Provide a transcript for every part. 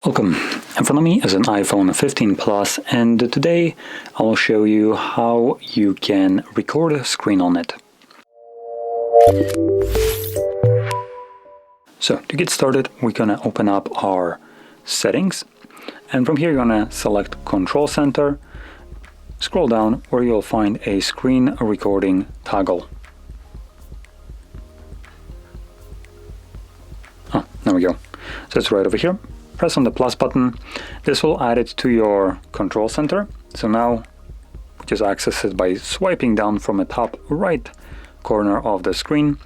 Welcome. In front of me is an iPhone 15 Plus, and today I will show you how you can record a screen on it. So to get started, we're gonna open up our settings, and from here you're gonna select Control Center, scroll down where you'll find a screen recording toggle. Oh, there we go. So it's right over here. Press on the plus button. This will add it to your control center. So now we just access it by swiping down from the top right corner of the screen,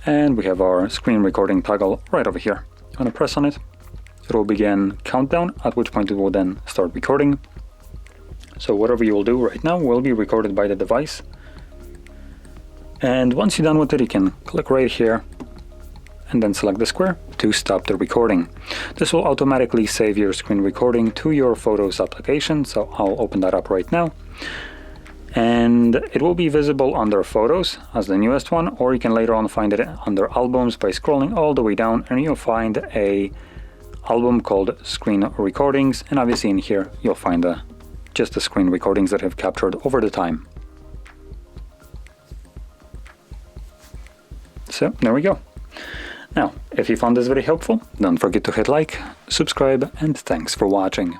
and we have our screen recording toggle right over here. I'm gonna press on it. It will begin countdown, at which point it will then start recording. So whatever you will do right now will be recorded by the device. And once you're done with it, you can click right here and then select the square to stop the recording. This will automatically save your screen recording to your Photos application, so I'll open that up right now. And it will be visible under Photos as the newest one, or you can later on find it under Albums by scrolling all the way down, and you'll find a album called Screen Recordings, and obviously in here you'll find just the screen recordings that I've captured over the time. So there we go. Now, if you found this video helpful, don't forget to hit like, subscribe, and thanks for watching.